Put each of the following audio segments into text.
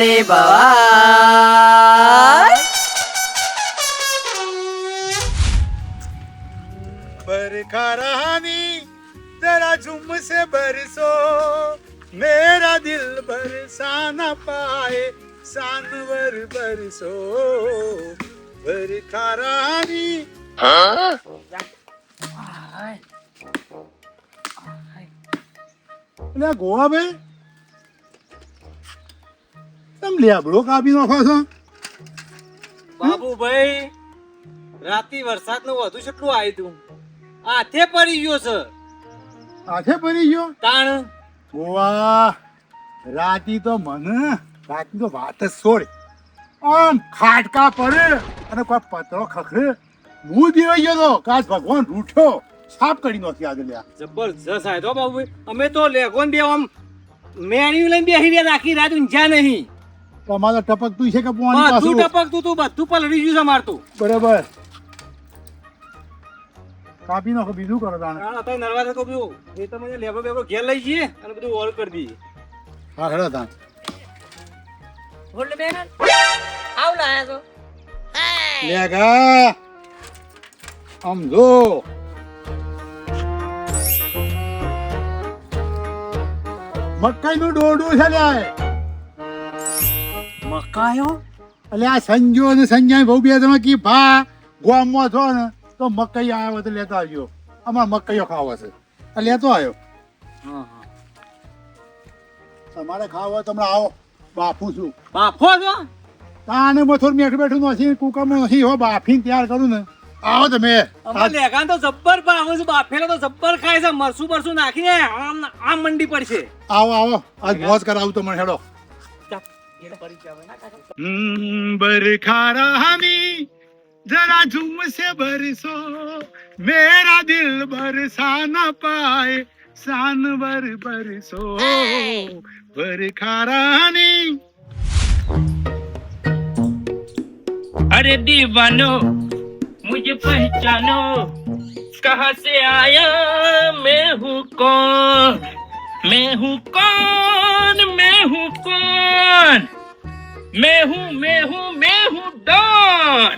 ને ભવાય. बरखा रहानी जरा झुम से बरसो मेरा दिल बरसा न पाए सानवर बरसो बरखा रहानी. એટલે ગોવા ભાઈ તમે લેબડો કાપી નાખો છો. બાબુભાઈ રાતી વરસાદ નું વધુ કેટલું આવ્યું તું હાથે પડી ગયો છે હાથે પડી ગયો તાણ ગોવા રાતી તો વાત જ છોડ. આમ ખાટકા પડે અને કોઈ પતરો ખખડે હું દેવાઈ ગયો તો કાચ ભગવાન રૂઠ્યો સાફ કરી નાખી આજે લ્યા. જબરજસ્ત આવ્યો તો બાબુભાઈ. અમે તો લેગોન બે આમ મેણ્યું લઈને બેસી રહ્યા આખી રાત ઊંઝા નહીં. તમારે ટપકતું છે કે પાણી બધું પાછું ટપકતું તું બધું પલળી ગયું છે મારતું. બરાબર કાપી નાખો બીજું કરો તાણે. અત્યારે નરવા થતો પેલું એ તો મને લેબડો બેબડો ઘેર લઈ જઈએ અને બધું ઓલ કરી દઈએ. હા હેડો તાણ. બોલ બેન આવ લાયા તો લેગા આમ જો મકાઈનું ડોડું છે લ્યા. મકાયો એટલે આ સંજો અને સંજય બહુ બે તમે કી ભા ગોમમાં છો ને તો મકાઈ આવ્યો તો લેતો આવજો. અમારે મકાઈઓ ખાવો છે આ લેતો આવ્યો. તમારે ખાવો હોય તમે આવો બાફું છું. બાફો છો તાને મથોર બેઠું બેઠું નથી કુકરમાં નથી હો બાફીને તૈયાર કરું ને આવો તમે. અમારે લેગાન તો જબ્બર બાફે છે બાફેલો તો જબ્બર ખાય છે મરસું બરસું નાખીને આમ મંડી પડશે. આવો આવો આજ મોજ કરાવું તો મને હેડો. बरखा रहानी जरा झूम से बरसो मेरा दिल बरसा न पाए सानवर बरसो बरखा रहानी. अरे दीवानो मुझे पहचानो कहाँ से आया मैं हूँ कौन मैं हूँ कौन मैं हूँ कौन मैं हूँ डॉन.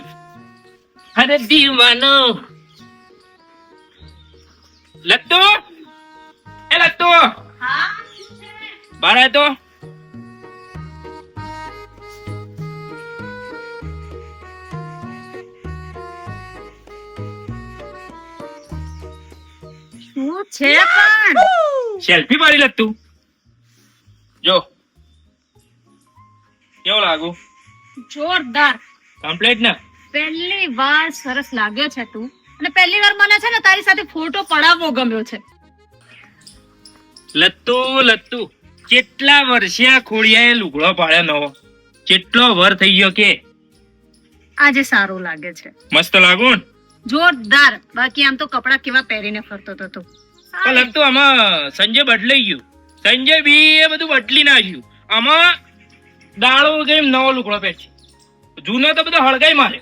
अरे दीवानो लत्तू ए लत्तू बाहर आए तो શું છે પણ સેલ્ફી પાડી લત્તુ જો કેવો લાગુ જોરદાર કમ્પ્લીટ ને પહેલી વાર સરસ લાગ્યો છે તું અને પહેલી વાર મને છે ને તારી સાથે ફોટો પડાવવો ગમ્યો છે. લત્તુ લત્તુ કેટલા વર્ષે આ ખોડિયાએ લુગડો પાડ્યો નવો કેટલો વર થઈ ગયો કે આજે સારું લાગે છે મસ્ત લાગુ ને જોરદાર. બાકી આમ તો કપડા કેવા પહેરીને ફરતો હતો તું. પણ લત્તુ આમાં સંજય બદલાઈ ગયું. સંજય બી એ બધું બદલી નાખ્યું. આમાં દાળો કેમ નવો લુગડો પહેરશે. જૂનો તો બધો હળગાઈ મારે.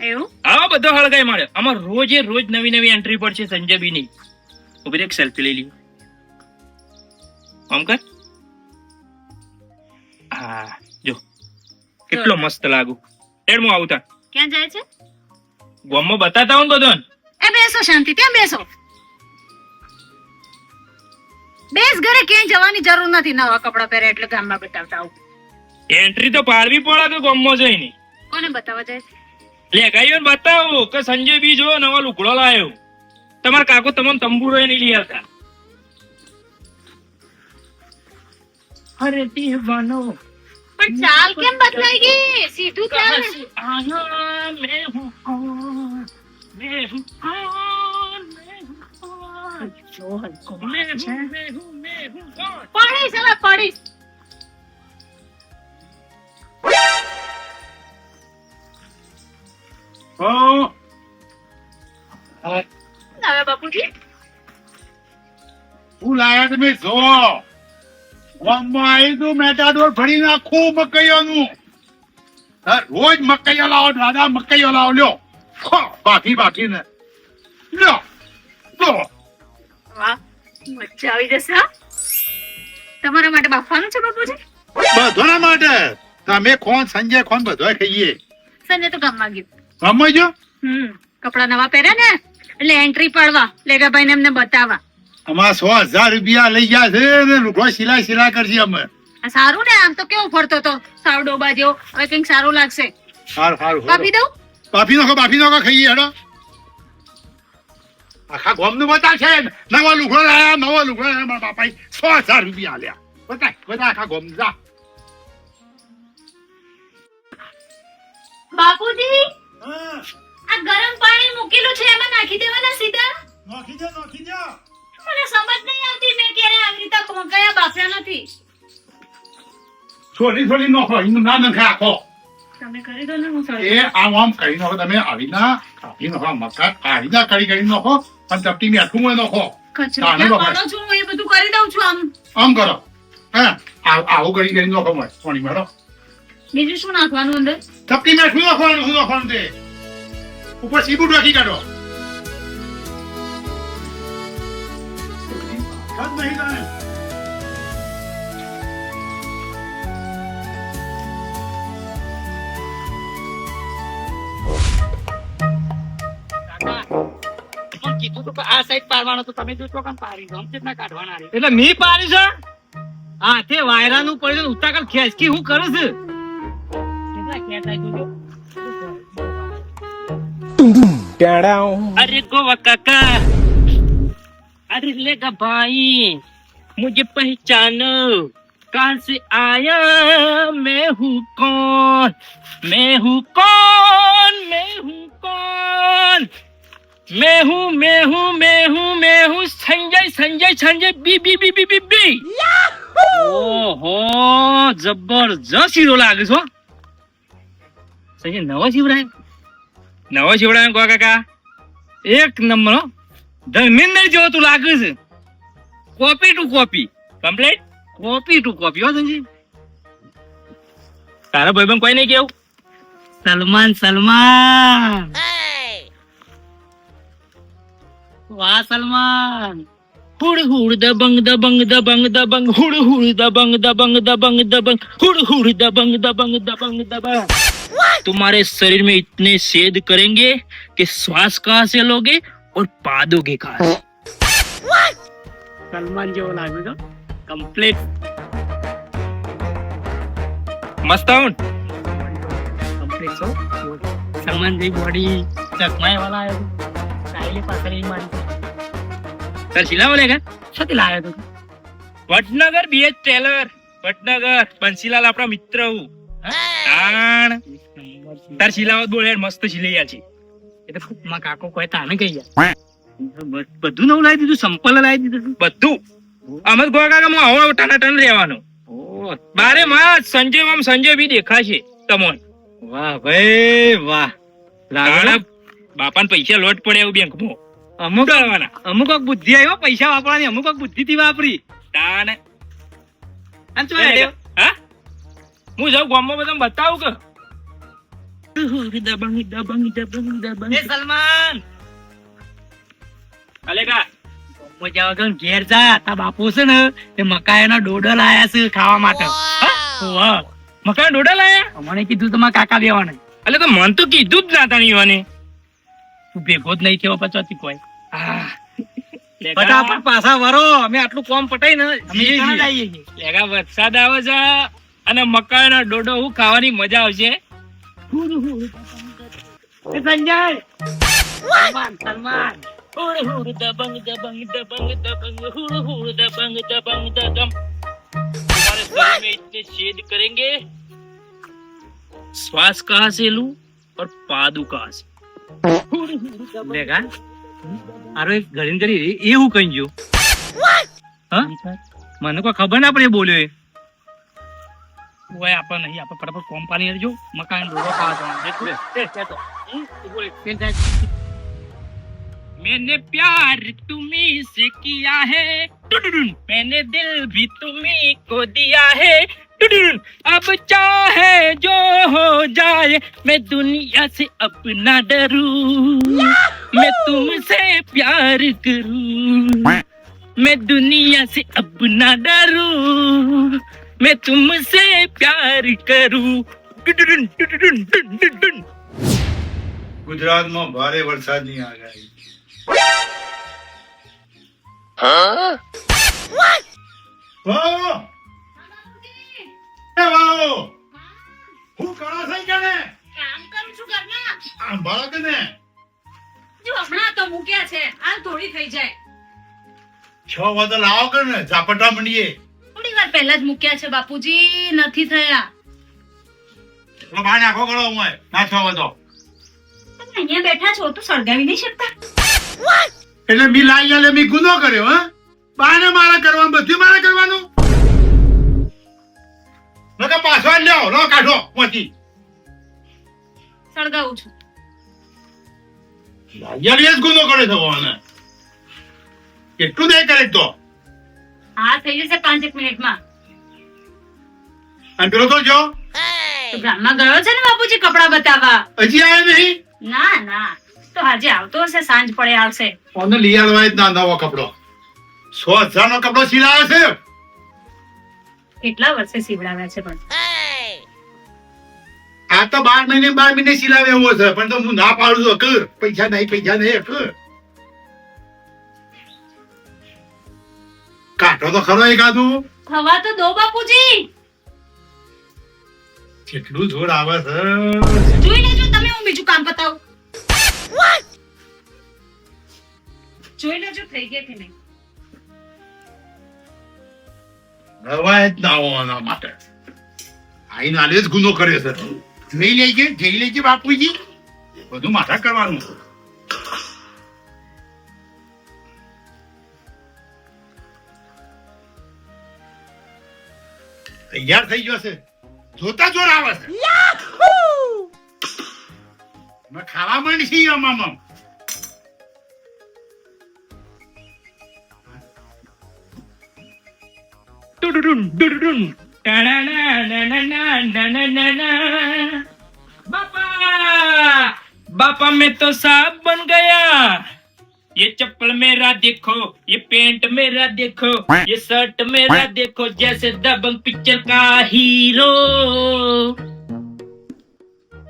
એવું હા બધો હળગાઈ મારે. આમાં રોજે રોજ નવી નવી એન્ટ્રી પડશે સંજય બી ની. ઉભી એક સેલ્ફી લઈ લીધી આમ કર. હા જો કેટલો મસ્ત લાગુ. તેડ હું આવતા ક્યાં જાય છે? ગોમમાં બતાતા હું બધો. એ બેસો શાંતિ ત્યાં બેસો. બેસ ઘરે ક્યાંય જવાની જરૂર નથી. નવા કપડા પહેરે એટલે ગામમાં બતાવતા આવું. એન્ટ્રી તો પાડવી પડે કે ગોમમાં જઈને. કોને બતાવવા જાય છે? લે ગાઈઓ બતાવો કે સંજય બી જો નવો લુગડો લાયો. તમારા કાકો તમને તંબુરો નહીં લઈ આવતા. અરે દીવાનો પણ ચાલ કેમ બદલાઈ ગઈ? સીધું ચાલ ને. આયા મેં હું કોણ મેં હું કોણ મેં હું કોણ જો હલકો મેં હું કોણ. પડીશ હવે પડીશ. હવે બાપુજી હું લાયા તમે જો ગામમાં આવી તું મેટાડોર ભરી નાખું મકાઈઓનું. રોજ મકાઈઓ લાવો દાદા મકાઈઓ લાવો લ્યો બાકી લ્યો લો. વાહ મજા આવી જશે. હા તમારા માટે બાફવાનું છે બાપુજી? બધોના માટે તમે કોણ સંજય કોણ બધો ખાઈએ સંજય તો ગામમાં ગયું. સમજ જો કપડા નવા પહેર્યા ને એટલે એન્ટ્રી પાડવા લેગાભાઈ ને એમને બતાવવા. અમાર 100,000 રૂપિયા લઈ ગયા છે ને લુગડો સિલા કરશે અમે. આ સારું ને, આમ તો કેવું ફરતો તો સાવ ડોબા જેવો, હવે કંઈક સારું લાગશે. સારું કાપી દઉં? બાફી નાખો ખાઈએ હેડો. આખા ગામનું બતાવશે નવા લુગડો લાયા મારા બાપાએ 100,000 રૂપિયા આલ્યા. બધા આખા ગામ જા. બાપુજી, આ ગરમ પાણી મૂકેલું છે એમાં નાખી દેવાના સીધા? નાખી દે. મને સમજ નહીં આવતી, મેં ક્યારે આવી રીતે કોંકાયા બાફ્યા નથી. થોડી નાખો એનું ના નખાય આખો. તમે કરી દો ને, હું એ આમ કરી નાખો તમે આવીના કાપી નાખો મકા આવીના કરી નાખો અને ચપટી મેઠું હોય નાખો. કચરો તાને ક્યાં બાપા. કરો છો? હું એ બધું કરી દઉં છું. આમ કરો આવું કરી નાખો મળે પાણી મેળો. બીજું શું નાખવાનું અંદર? ચપટી મેઠું નાખવાનું શું નાખવાનું તે ઉપર સીબુટ રાખી કાઢો. નહીં તાને. કીધું તું કે આ સાઈડ પાડવાનો તો તમે જોશો કેમ પાડી દો, આમ કેટલા કાઢવાના રે. એટલે મી પાડી છે હાથે વાયરાનું પડ્યું ને ઉતાકળ ખેંચકી હું કરું છું. કેટલા ખેંચાય જોજો. अरे गोवा काका, अरे लेगा भाई, मुझे पहचानो, कहाँ से आया, मैं हूँ कौन, मैं हूँ कौन, मैं हूँ कौन, मैं हूँ संजय बी. ઓહો જબરજસ્ત હીરો લાગે છો. સંજય નવો શિવડાય ગો કાકા, એક નંબર હો. ધર્મેન્દ્ર જેવો તું લાગે છે. Copy to copy complete. હો સંજય. તારા ભાઈબંધ કોઈ નહીં કેવું? સલમાન વાહ સલમાન. હુડ હુડ દબંગ દબંગ દબંગ દબંગ હુડ હુડ દબંગ દબંગ દબંગ દબંગ હુડ હુડ દબંગ દબંગ દબંગ દબંગ. तुम्हारे शरीर में इतने छेद करेंगे कि श्वास कहाँ से लोगे और पादोगे कहाँ से. સલમાન જેવો લાગે છો. કમ્પ્લીટ મસ્ત આઉન. કમ્પ્લીટ છો. સલમાન જેવી બોડી ચકમાય વાળા આવ્યો. કાયલી પાછળ મારી તાર શિલાઓ લે કા છતી લાવ્યો તો. વડનગર બીએચ ટેલર વડનગર બંસીલાલ આપણા મિત્ર હું. તાણ તાર શિલાઓ બોલે મસ્ત શિલૈયા છે. એ તો માં કાકો કોઈ તાને કહી ગયા. બધું નવું લાવી દીધું, સંપલ લાવી દીધું બધું. અમર ગોળકા હું આવો ટન રહેવાનો. ઓ બારે માં સંજય બી દેખાશે તમોન. વાહ ભાઈ વાહ. તાણા બાપાને પૈસા લોટ પડે એવું બેંકમાં અમુક કરવાના. અમુક બુદ્ધિ આવ્યો પૈસા વાપરવાની, અમુક બુદ્ધિ થી વાપરી. તાણ આમ શું આવ્યો? હા હું જાઉં ગામમાં બધા બતાવું કે દબંગ દબંગ દબંગ દબંગ. એ સલમાન અલે કા મજા વગર ઘેર જા. તા બાપુ છે ને એ મકાઈના ડોડા લાયા છે ખાવા માટે. વાહ મકાન ડોડા લાયા. મને કીધું તમારા કાકા બેવાને. અલે તો મન તો કીધું જ ના તાણી મને. તું ભેગો જ નહીં થયો પછી કોઈ. લેગા ફટાફટ પાછા વરો. અમે આટલું કોમ પટાઈ ને અમે ક્યાં જઈએ છીએ? લેગા વરસાદ આવે છે અને મકાઈના ડોડો હું ખાવાની મજા આવશે. એ સંજય સલમાન હુડ હુડ દબંગ દબંગ દબંગ દબંગ હુડ હુડ દબંગ દબંગ દબંગ. तुम्हारे शरीर में इतने छेद करेंगे, श्वास कहाँ से लूं और पादू कहाँ से. લેગા આરો એક ઘડીને ઘડી એ હું કહી ગયો. હા મને કોઈ ખબર ના પડે એ બોલ્યો એ. ઓય આપણે નહીં, આપણે ફટાફટ કોમ પાણી લેજો. મકાન ડોડો ખાવા જવાનું. मैंने प्यार तुम्ही से किया है, मैंने दिल भी तुम्ही को दिया है, अब चाहे जो हो जाए मैं दुनिया से अब ना डरूं, मैं तुमसे प्यार करूं, मैं दुनिया से अब ना डरूं, मैं तुमसे प्यार करूं डुडुडुन, डुडुडुन, डुडुडुन. ગુજરાતમાં ભારે વરસાદની આગાહી. વાહ! એ વાહ! હું કરો છો કેને? કામ કરું છું ઘરના. આમ બાળક ને જો હમણાં તો મૂક્યા છે, હાલ થોડી થઈ જાય. 6 વાગે લાવો કે ને ઝાપટા મંડીએ. થોડી વાર પહેલા જ મૂક્યા છે બાપુજી, નથી થયા. તો બહાર નાખો કરો હું ના 6 વાગે. તમે અહીંયા બેઠા છો તો સળગાવી નહીં શકતા? એટલે મી લાઈ આલે મી ગુનો કર્યો હે? બાને મારા કરવાનું બધું મારે કરવાનું. નકા પાછો લ્યો રો કાઢો મોતી. સળગાવું છું. લાઈ જ ગુનો કરે છે ઓને. કેટલું દે કરે તો? હા થઈ જશે 5 મિનિટમાં. અને પેલો તો જો તો ગામમાં ગયો છે ને બાપુજી કપડા બતાવવા. હજી આવે નહીં. ના ના, તો આજે આવતો હશે, સાંજ પડે આવશે. ઓને લઈ આવવા જ ના નવો કપડો. 100,000 નો કપડો સિલાવે છે. કેટલા વર્ષે સીવડાવ્યા છે પણ. આ તો 12 મહિને સિલાવે એવો છે પણ તો હું ના પાડું છું કર પૈસા નહીં કર. કાઢો તો ખરો એકાદું. થવા તો દો બાપુજી. કેટલું જોર આવે છે. જોઈ લેજો તમે, હું બીજું કામ બતાવું. જોઈ લેજો થઈ ગયા કે નહીં. રવાય જ ના હોવાના માટે આઈ નાલે જ ગુનો કર્યો છે. જઈ લેજે બાપુજી, બધું માથા કરવાનું. તૈયાર થઈ ગયો છે, જોતા જોર આવે છે. મેં ખાવા માંડી છે મામા. डुडुडुन, डुडुडुन. टाणाणाणाणाणाणाणाणा. बापा बापा मैं तो सांप बन गया. ये चप्पल मेरा देखो, ये पेंट मेरा देखो, ये शर्ट मेरा देखो, जैसे दबंग पिक्चर का हीरो.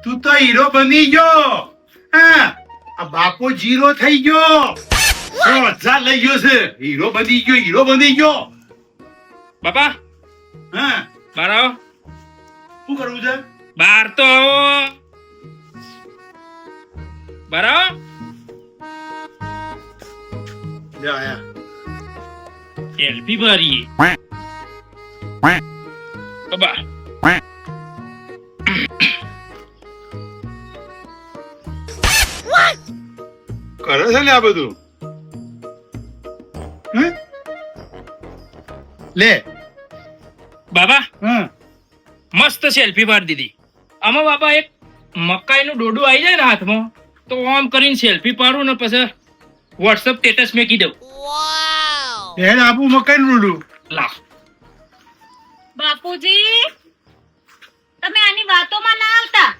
તું તો હીરો બની ગયો. હા, આ બાપો જીરો થઈ ગયો. 100,000 લઈ ગયો છે. હીરો બની ગયો. बापा હા, बाहर आओ. શું કરવું છે? बाहर तो आओ. बाहर आओ. લે આયા. सेल्फी भरी बाबा. કરે છે ને આ બધું. હે? લે. बाबा હા, મસ્ત સેલ્ફી પાડી દીધી. આમાં બાપા એક મકાઈનું ડોડું આવી જાય ને હાથમાં તો આમ કરીને સેલ્ફી પાડું ને પછી વોટ્સઅપ સ્ટેટસ મેકી દઉં. એને આપું મકાઈ રૂડું. લાવ. બાપુજી તમે આની વાતોમાં ના આવતા.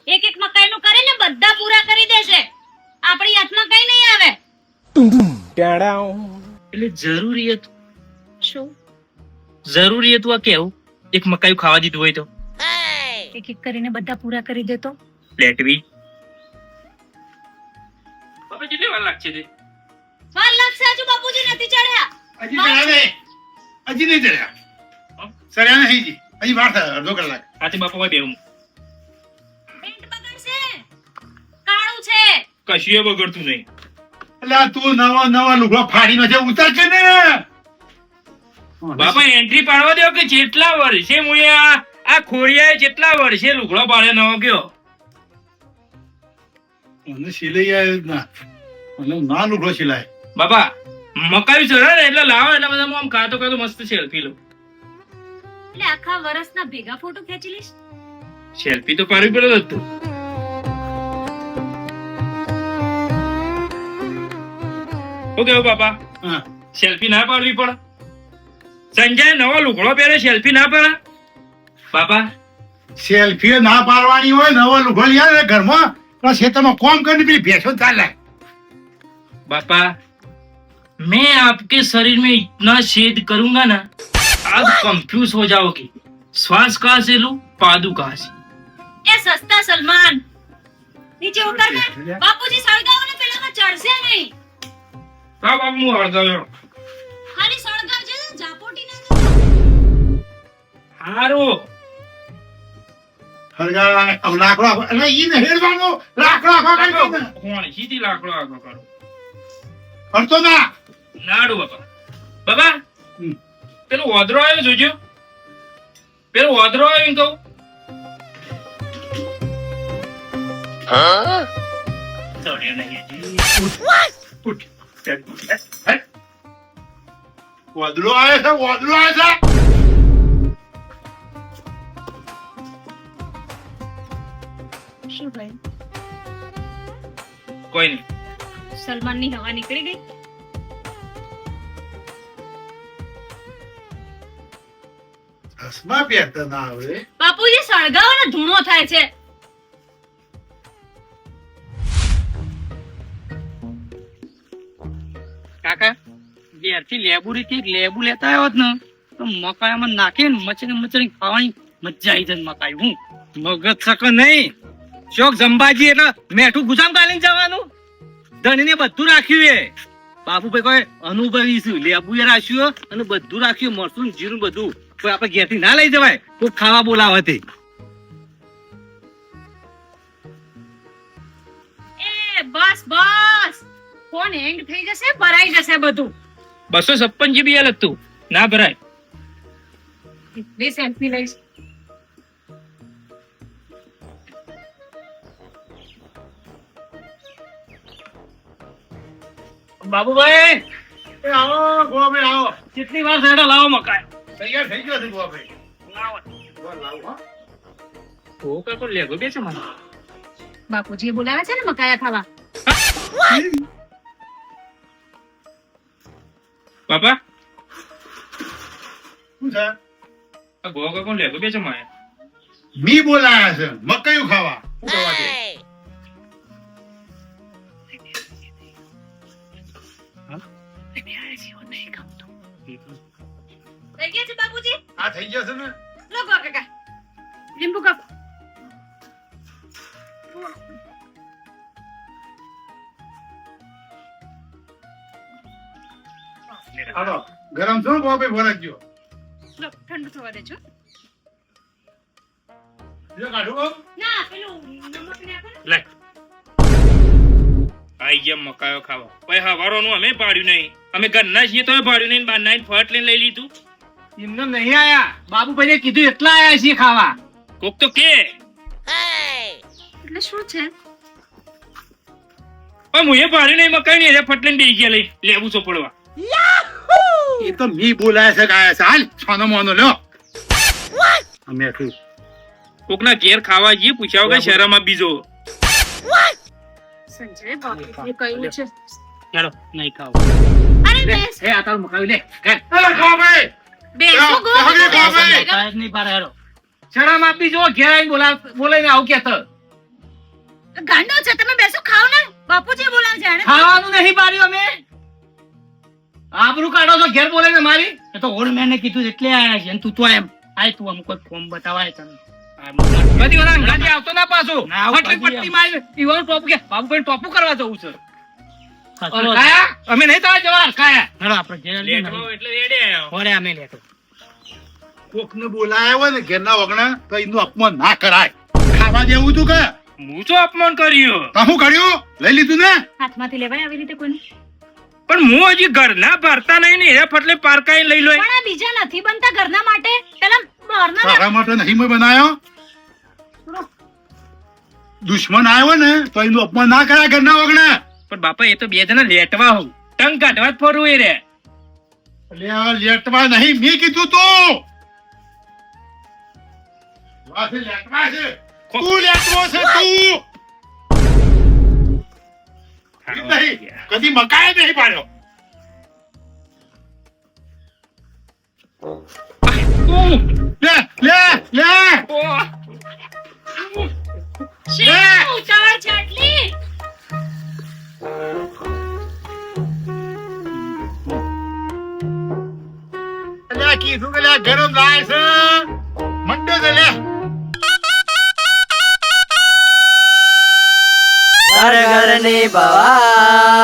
એક મકાઈનું કરીને બધા પૂરા કરી દેશે. આપણી હાથમાં કઈ નહીં આવે. એટલે જરૂરી હતું શું? જરૂરી હતું આ કેવું એક મકાઈ ખાવા દીધું હોય તો એક કરીને બધા પૂરા કરી દેતો. લેટવી. બાપા કેટલી વાર લાગશે તે? વાર લાગશે હજુ બાપુજી નથી ચડ્યા. હજી ચડ્યા નહીં. હજી નહીં ચડ્યા. ચડ્યા નહીં હજી. હજી વાર થાય, અડધો કલાક. આથી બાપા હોય બેવું પેન્ટ બગડશે. કાળું છે. કશું બગડતું નહીં. એટલે તું નવા લુગડો ફાડીનો છે, ઉતાર છે ને. બાપા એન્ટ્રી પાડવા દો કે જેટલા વર્ષે હું આ ખોડિયાએ જેટલા વર્ષે લુગડો પાડ્યો નવો ગયો. મને સિલાઈ આવ્યો જ ના. મને ના લુગડો સિલાય. બાપા મકાઈ ચડે ને એટલે લાવો એટલે બધા આમ ખાતો ખાતો મસ્ત સેલ્ફી લો. એટલે આખા વર્ષના ભેગા ફોટો ખેંચી લઈશ. સેલ્ફી તો પાડવી પડે જ હતું. શું કેવું બાપા? હા, સેલ્ફી ના પાડવી પડે? સંજય નવો લુગડો પહેરે સેલ્ફી ના પડે? બાપા સેલ્ફી ના પાડવાની હોય, નવો લુગડો લઈ આવે ઘરમાં તો ખેતરમાં કોમ કરીને પેલી ભેંસો ચાલે. बापा मैं आपके शरीर में इतना छेद करूंगा ना आप कंफ्यूज हो जाओगे श्वास कहाँ से लूं पादू कहाँ से એ સસ્તા સલમાન નીચે ઉતર ને બાપુજી સળગાવો ને પેલામાં ચડશે નહીં अब मुंह हड़ गयो ખાલી સળગાવજે ને ઝાપોટી ના દે हारो હરગા अब લાકડો અરે ઈ ને હેડવાનો લાકડો આખો કઈ દે કોણ સીધી લાકડો આગો કરો હરતો ના નાડુ બાબા પેલો ઓદરો આવ્યો જોજો પેલો ઓદરો આવ્યો એમ કહું દોડ્યો નહીં ઉઠ વાદળો આવે છે વાદળો આવે છે શું ભાઈ કોઈ નહીં સલમાન ની હવા નીકળી ગઈ ચશ્મા પહેરતા ના આવે બાપુજી સળગાવો ને ધૂણો થાય છે કાકા ઘેરથી લેબુ લેતા આવ્યો ને તો મકાઈમાં નાખીને મચરી ખાવાની મજા આવી જાય મકાઈ હું મગજ સક નહીં શોક જંબાજી એટલે મેઠું ગુજામ ગાલીને જવાનું ધણીને બધું રાખ્યું એ બાપુભાઈ કોઈ અનુભવી છું લેબુ એ રાખ્યું અને બધું રાખ્યું મરચું જીરું બધું કોઈ આપણે ઘેરથી ના લઈ જવાય કોઈ ખાવા બોલાવે તે એ બસ બસ ફોન હેંગ થઈ જશે ભરાઈ જશે બધું 256 GB અલગ તું ના ભરાય બે સેલ્ફી લઈશ બાબુભાઈ એ આવો ગોવાભાઈ આવો કેટલી વાર સાડા લાવો મકાઈ તૈયાર થઈ ગયો છે ગોવાભાઈ લાવો લાવો તો લેગો બે છે મને બાપુજી બોલાવે છે ને મકાયા ખાવા બાપા શું છે આ ગોગા કોણ લેગો બે છે માય મી બોલાયા છે મકાઈયું ખાવા શું કરવા દે થઈ ગયા છે બાપુજી આ થઈ ગયો છે ને લો ગો કાકા લીંબુ કાપ હાલો ગરમ છો ગોવાભાઈ ભરાઈ ગયો લો ઠંડુ થવા દેજો જો કાઢો ના પેલું નમક નાખો ને લે આઈ ગયા મકાયો ખાવા ભાઈ હવારોનું અમે પાડ્યું નહીં અમે ઘરના છીએ તોય પાડ્યું નહીં બાર નાઈન ફટ લઈને લઈ લીધું એમને નહીં આયા બાબુભાઈએ કીધું એટલા આયા છીએ ખાવા કોક તો કે એટલે શું છે પણ હું એ પાડ્યું નહીં મકાઈ નહીં ફટ લઈને બેસી ગયા લઈ લેવું ચોપડવા એ તો મી બોલાયા છે ગાયા છે હાલ છોનો મોનો લ્યો અમે આખું કોકના ઘેર ખાવા જઈએ પૂછ્યા વગર શહેરમાં બીજો સંજય બાપુજીએ કહ્યું છે ચાલો નહીં ખાવ અરે બેસ એ આ તારું મકાઈ લે કર એ ગોવાભાઈ બેસો ગો ભાગે, બેસો ભાગે. ભેગા. કાંઈ જ નહીં પાડે હેરો શરમ આપી જો ઘેર આવીને બોલાઈને આવું કેતો ગાંડો છે તમે બેસો ખાઓ ને બાપુજી બોલાવે છે ખાવાનું નહીં પાડ્યું અમે આબરૂ કાઢો છો ઘેર બોલાઈને મારી એ તો ઓલ્ડ મેને કીધું એટલે આયા છે અને તું તો એમ આય તું અમુક કોઈ ફોર્મ બતાવાય તને બધી વાર અંગાથી આવતો ના પાછો ના, આવું ફટલી પાછી પટ્ટી મારી ઈવાનું ટોપ કે બાબુભાઈ ટોપું કરવા જવું છે ખાસું અરખાયા અમે નહીં તારા જવા અરખાયા હેરો આપણે ઘેર જઈએ ને. લેટવા એટલે રેડે આવ્યો હોરે અમે લેતો કોકને બોલાયા હોય ને ઘેરના વગણા તો એનું અપમાન ના કરાય ખાવા દેવું તું કે હું તો અપમાન કર્યું તો શું કર્યું લઈ લીધું ને હાથમાંથી લેવાય આવી રીતે કોઈને પણ હું હજી ઘરના ભરતા નહીં ને એ ફટલે પારકાઈ લઈ લો પણ આ બીજા નથી બનતા ઘરના માટે પેલા બહારના તારા માટે નહીં મેં બનાયો દુશ્મન આવ્યો ને તો એનું અપમાન ના કરાય ઘરના વગણા પણ બાપા એ તો બે જણા લેટવા હોઉં ટંગ કાઢવા જ ફરવું એ રે અલ્યા લેટવા નહીં મેં કીધું તું વાસે લેટવા છે તું લેટવો છે તું નહીં કદી મકાય નહીં પાડ્યો લે લે લે શેનું ઉતાવળ છે આટલી અલ્યા કીધું કે લે ગરમ રાય છે મંડે છે લે ઘર ઘરની ભવા